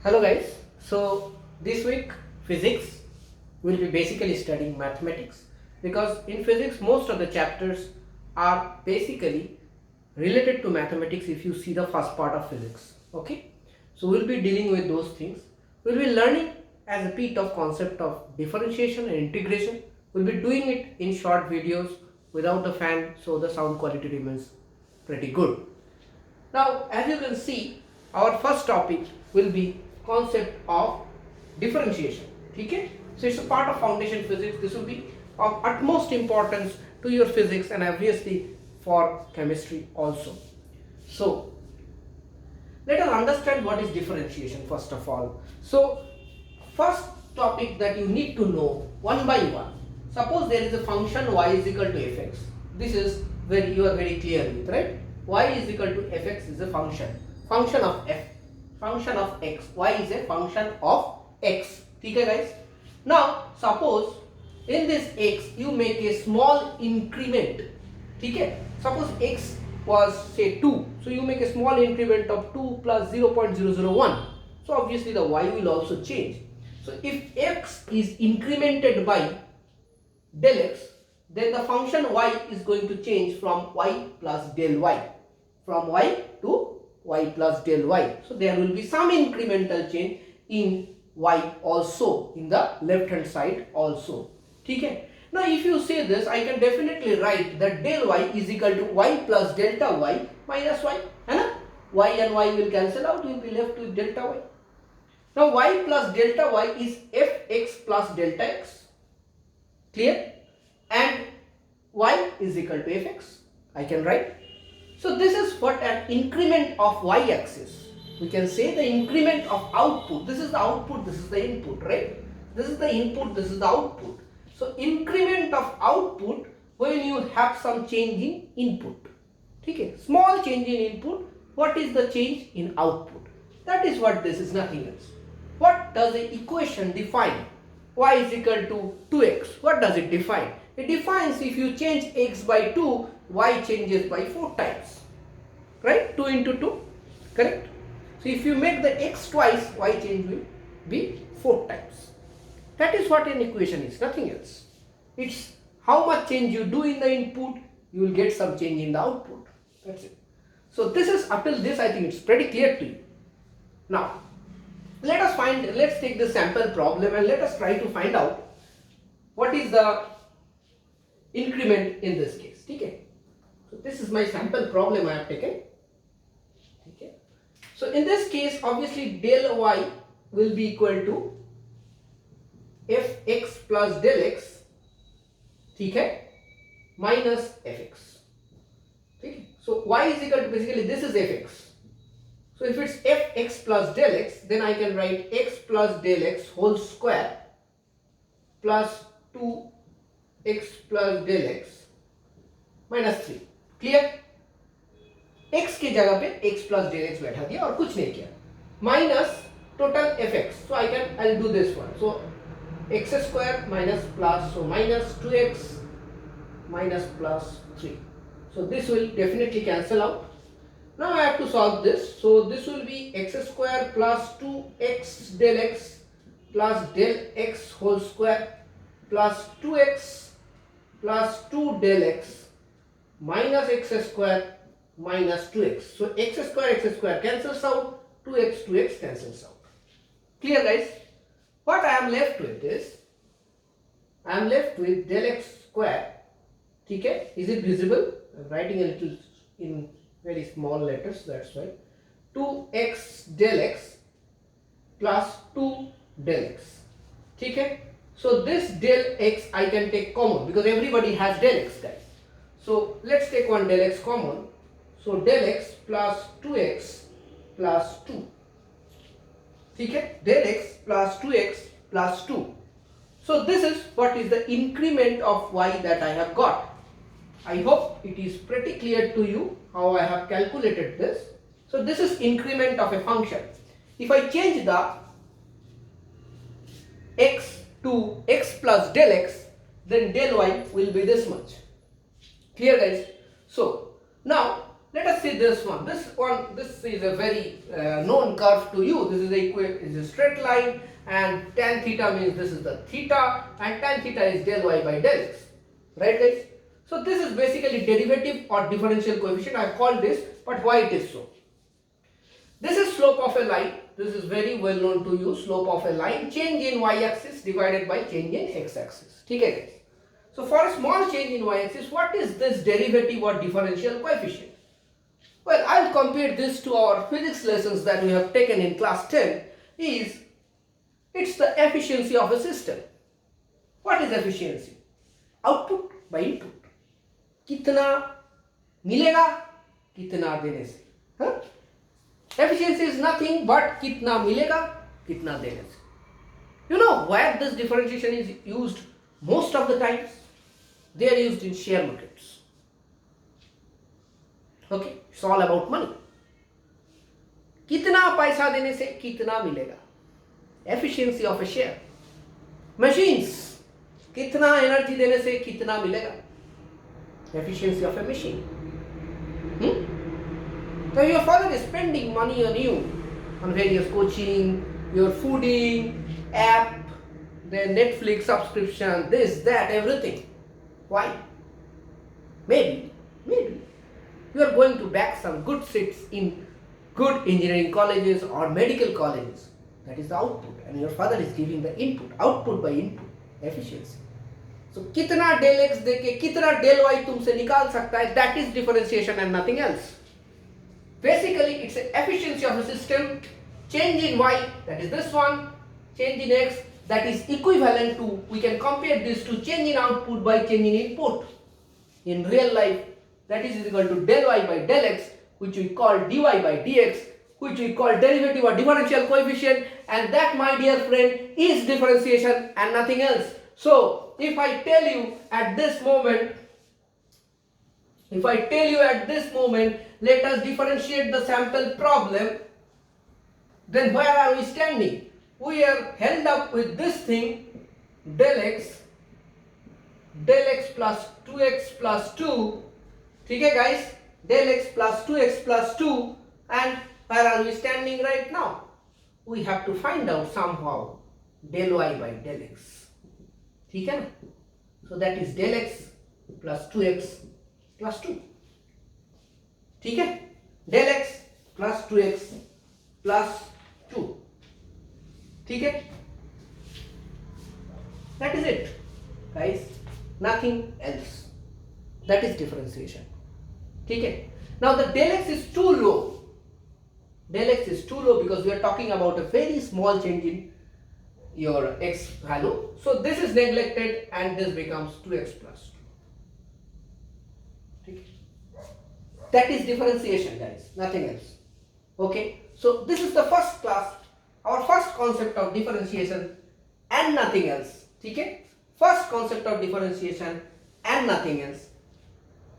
Hello guys, so this week physics will be basically studying mathematics because in physics most of the chapters are basically related to mathematics if you see the first part of physics. Okay, so we'll be dealing with those things. We'll be learning as a bit of concept of differentiation and integration. We'll be doing it in short videos without the fan, so the sound quality remains pretty good. Now, as you can see, our first topic will be concept of differentiation. Okay? So it's a part of foundation physics. This will be of utmost importance to your physics and obviously for chemistry also. So let us understand what is differentiation first of all. So first topic that you need to know one by one. Suppose there is a function y is equal to fx. This is where you are very clear with, right? Y is equal to fx is a function of f, function of x. Y is a function of x. Okay guys? Now suppose in this x you make a small increment. Okay? Suppose x was say 2, so you make a small increment of 2 plus 0.001. So obviously the y will also change. So if x is incremented by del x, then the function y is going to change from y plus del y, from y to y plus del y. So there will be some incremental change in y also, in the left hand side also. Okay? Now if you say this, I can definitely write that del y is equal to y plus delta y minus y. Y and y will cancel out, you will be left with delta y. Now y plus delta y is fx plus delta x. Clear? And y is equal to fx. I can write. So this is what an increment of y axis. We can say the increment of output. This is the output, this is the input, right? This is the input, this is the output. So increment of output when you have some change in input. Okay? Small change in input. What is the change in output? That is what this is, nothing else. What does the equation define? Y is equal to 2x. What does it define? It defines if you change x by 2, y changes by 4 times. Right? 2 into 2. Correct? So if you make the x twice, y change will be 4 times. That is what an equation is, nothing else. It's how much change you do in the input, you will get some change in the output. That's it. So this is, up till this I think it's pretty clear to you. Now, let's take the sample problem and let us try to find out what is the increment in this case. Okay? So this is my sample problem I have taken. Okay? So in this case, obviously del y will be equal to fx plus del x, okay, minus fx. Okay? So y is equal to, basically this is fx. So if it's fx plus del x, then I can write x plus del x whole square plus 2x plus del x minus 3. Clear? x की जगह पे x plus del x बैठा दिया और कुछ नहीं किया. Minus total fx. So I'll do this one. So x square minus plus, so minus 2x minus plus 3. So this will definitely cancel out. Now I have to solve this. So this will be x square plus 2x del x plus del x whole square plus 2x plus 2 del x minus x square minus 2x. So x square cancels out, 2x cancels out. Clear guys? What I am left with is, I am left with del x square. Okay? Is it visible? I am writing a little in very small letters, that's why. 2x del x plus 2 del x. Okay? So this del x I can take common because everybody has del x guys. So let's take one del x common. So del x plus 2x plus 2. Okay? Del x plus 2x plus 2. So this is what is the increment of y that I have got. I hope it is pretty clear to you how I have calculated this. So this is increment of a function. If I change the x to x plus del x, then del y will be this much. Clear guys? So now let us see this one. This is a very known curve to you. This is a straight line, and tan theta means this is the theta, and tan theta is del y by del x. Right, guys? So this is basically derivative or differential coefficient. I have called this, but why it is so? This is slope of a line. This is very well known to you. Slope of a line, change in y-axis divided by change in x-axis. Okay, guys? So for a small change in y-axis, what is this derivative or differential coefficient? Well, I'll compare this to our physics lessons that we have taken in class 10. It's the efficiency of a system. What is efficiency? Output by input. कितना मिलेगा कितना देने से. Huh? Efficiency is nothing but कितना मिलेगा कितना देने से. You know where this differentiation is used most of the times? They are used in share markets. Okay, it's all about money. कितना पैसा देने से कितना मिलेगा. Efficiency of a share. Machines, कितना एनर्जी देने से कितना मिलेगा. Efficiency of a machine. So your father is spending money on you, on various coaching, your fooding, app, then Netflix subscription, this, that, everything. Why? Maybe you are going to back some good seats in good engineering colleges or medical colleges. That is the output, and your father is giving the input, output by input, efficiency. So कितना del x देके कितना del y तुमसे निकाल सकता है, that is differentiation and nothing else. Basically, it's an efficiency of the system. Change in y, that is this one. Change in x, that is equivalent to, we can compare this to change in output by change in input. In real life, that is equal to del y by del x, which we call dy by dx, which we call derivative or differential coefficient, and that, my dear friend, is differentiation and nothing else. So, if I tell you at this moment, let us differentiate the sample problem, then where are we standing? We are held up with this thing, del x plus 2x plus 2, okay guys, del x plus 2x plus 2, and where are we standing right now? We have to find out somehow del y by del x, okay? So that is del x plus 2x plus 2, okay? Del x plus 2x plus 2, okay? That is it, guys, nothing else. That is differentiation, okay? Now the del x is too low. Del x is too low because we are talking about a very small change in your x value. So this is neglected and this becomes 2x plus 2. Okay. That is differentiation, guys, nothing else. Okay. So this is the first class, our first concept of differentiation and nothing else. Okay. First concept of differentiation and nothing else.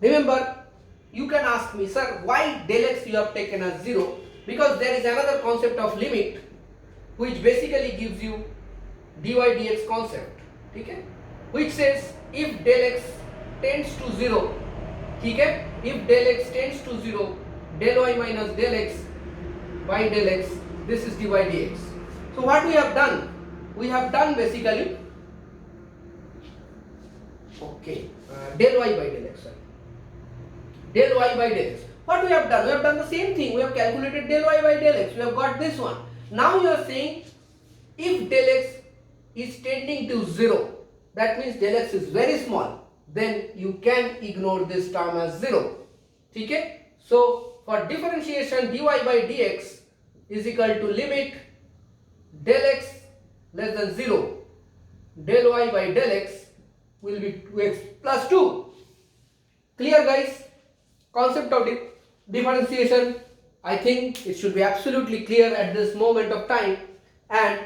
Remember, you can ask me, sir, why del x you have taken as 0? Because there is another concept of limit which basically gives you dy dx concept, okay? Which says if del x tends to 0, okay? If del x tends to 0, del y minus del x by del x, this is dy dx. So what we have done? We have done basically, okay, del y by del x, sorry. Del y by del x. What we have done? We have done the same thing. We have calculated del y by del x. We have got this one. Now you are saying if del x is tending to 0, that means del x is very small, then you can ignore this term as 0. Okay? So for differentiation, dy by dx is equal to limit del x less than 0. Del y by del x will be 2x plus 2. Clear, guys? Concept of differentiation, I think it should be absolutely clear at this moment of time. And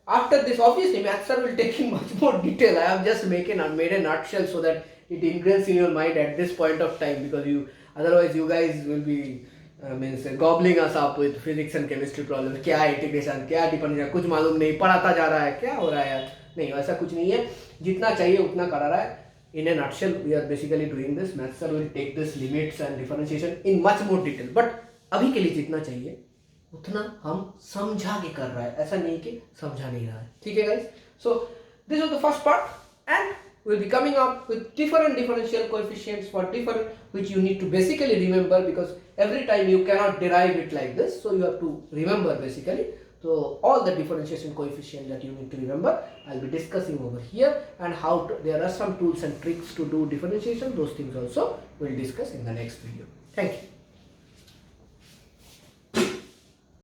after this, obviously, maths sir will take in much more detail. I have just made a nutshell so that it ingrains in your mind at this point of time, because otherwise you guys will be gobbling us up with physics and chemistry problems. क्या integration, क्या differentiation, कुछ मालूम नहीं, पढ़ाता जा रहा है, क्या हो रहा है यार? नहीं, ऐसा कुछ नहीं है. जितना चाहिए उतना करा रहा है. in a nutshell we are basically doing this. Math sir will take this limits and differentiation in much more detail, but अभी के लिए जितना चाहिए उतना हम समझा के कर रहा है, ऐसा नहीं कि समझा नहीं रहा है. ठीक है guys? So this was the first part, and we'll be coming up with different differential coefficients for different, which you need to basically remember, because every time you cannot derive it like this, so you have to remember basically. So all the differentiation coefficient that you need to remember, I'll be discussing over here, and how to, there are some tools and tricks to do differentiation. Those things also we'll discuss in the next video. Thank you.